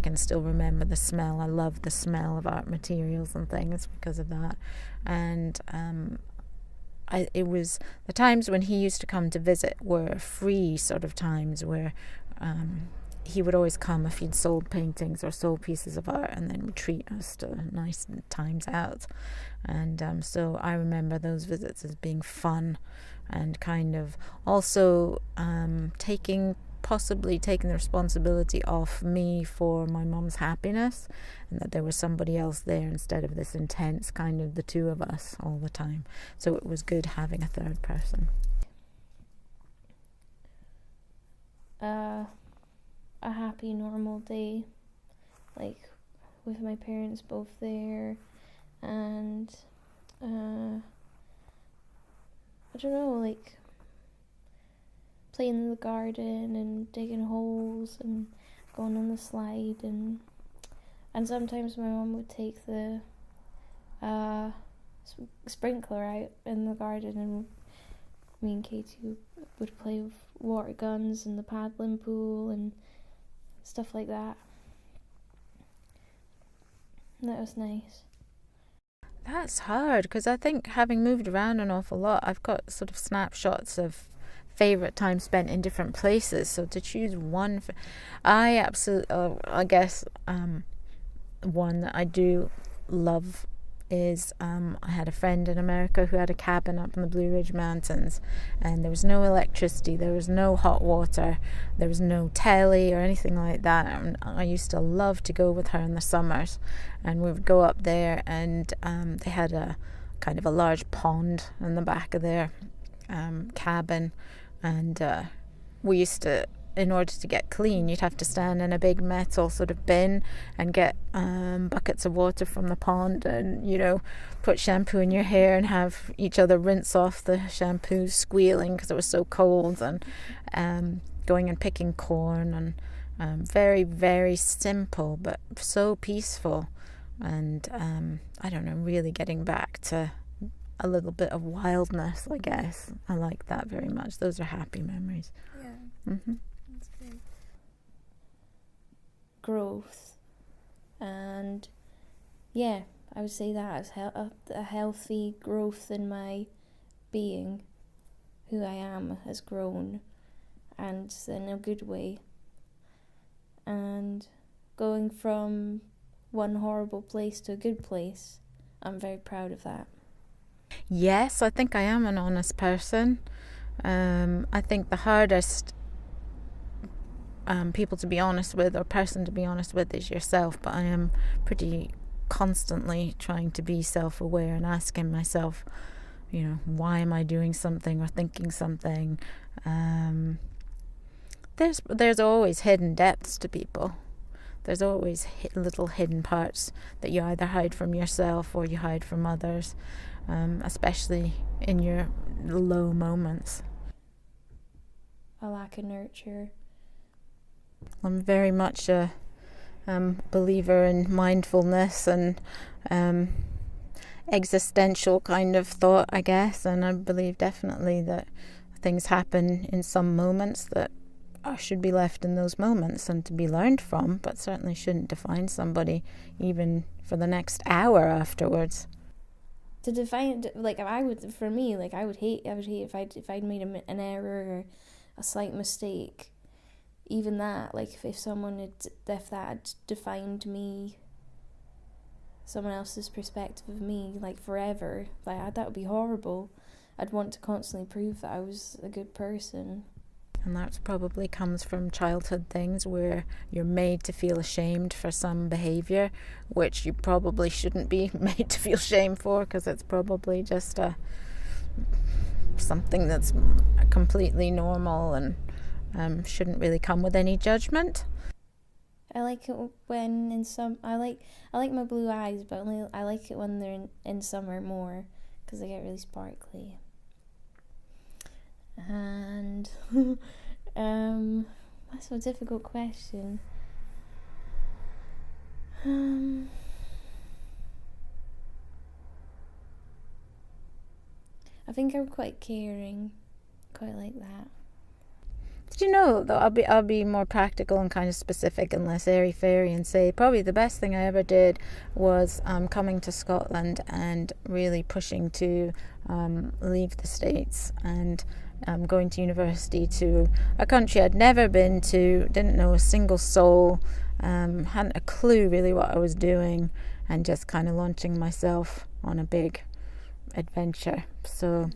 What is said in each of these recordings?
can still remember the smell. I love the smell of art materials and things because of that. And it was the times when he used to come to visit were free sort of times where he would always come if he'd sold paintings or sold pieces of art, and then would treat us to nice times out. And so I remember those visits as being fun, and kind of also possibly taking the responsibility off me for my mum's happiness, and that there was somebody else there instead of this intense kind of the two of us all the time. So it was good having a third person. A happy normal day, like with my parents both there, and I don't know, like playing in the garden and digging holes and going on the slide, and sometimes my mum would take the sprinkler out in the garden, and me and Katie would play with water guns and the paddling pool and stuff like that. And that was nice. That's hard, because I think, having moved around an awful lot, I've got sort of snapshots of favourite time spent in different places. So to choose one, I absolutely, I guess one that I do love is I had a friend in America who had a cabin up in the Blue Ridge Mountains, and there was no electricity, there was no hot water, there was no telly or anything like that. And I used to love to go with her in the summers, and we would go up there, and they had a kind of a large pond in the back of their cabin, and we used to, in order to get clean, you'd have to stand in a big metal sort of bin and get buckets of water from the pond, and, you know, put shampoo in your hair and have each other rinse off the shampoo, squealing because it was so cold, and going and picking corn, and very, very simple but so peaceful. And I don't know, really getting back to a little bit of wildness, I guess. I like that very much. Those are happy memories. Yeah. Mm-hmm. That's good. Growth, and yeah, I would say that as a healthy growth in my being. Who I am has grown, and in a good way. And going from one horrible place to a good place, I'm very proud of that. Yes, I think I am an honest person. I think the hardest people to be honest with, or person to be honest with, is yourself. But I am pretty constantly trying to be self-aware and asking myself, you know, why am I doing something or thinking something? There's always hidden depths to people. There's always little hidden parts that you either hide from yourself or you hide from others, especially in your low moments. A lack of nurture. I'm very much a believer in mindfulness and existential kind of thought, I guess, and I believe definitely that things happen in some moments that should be left in those moments and to be learned from, but certainly shouldn't define somebody even for the next hour afterwards. To define, like, I would hate if I'd made an error or a slight mistake. Even that, like, if that had defined me, someone else's perspective of me, like, forever, like, that would be horrible. I'd want to constantly prove that I was a good person. And that probably comes from childhood things where you're made to feel ashamed for some behaviour, which you probably shouldn't be made to feel shame for, because it's probably just something that's completely normal and shouldn't really come with any judgment. I like it when I like my blue eyes, but I like it when they're in summer more, because they get really sparkly. And that's a difficult question. I think I'm quite caring, quite like that. Do you know though? I'll be more practical and kind of specific and less airy fairy, and say probably the best thing I ever did was coming to Scotland and really pushing to leave the States and going to university to a country I'd never been to, didn't know a single soul, hadn't a clue really what I was doing, and just kind of launching myself on a big adventure. So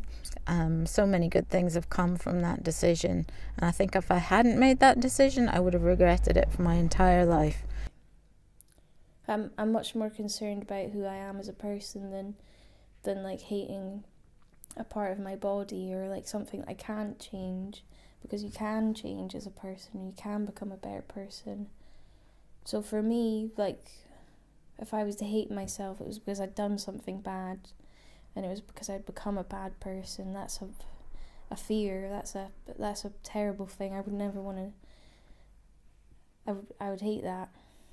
many good things have come from that decision, and I think if I hadn't made that decision, I would have regretted it for my entire life. I'm much more concerned about who I am as a person than like hating a part of my body or like something I can't change, because you can change as a person, you can become a better person. So for me, like, if I was to hate myself, it was because I'd done something bad, and it was because I'd become a bad person. That's a fear. That's a terrible thing. I would never want to. I would hate that.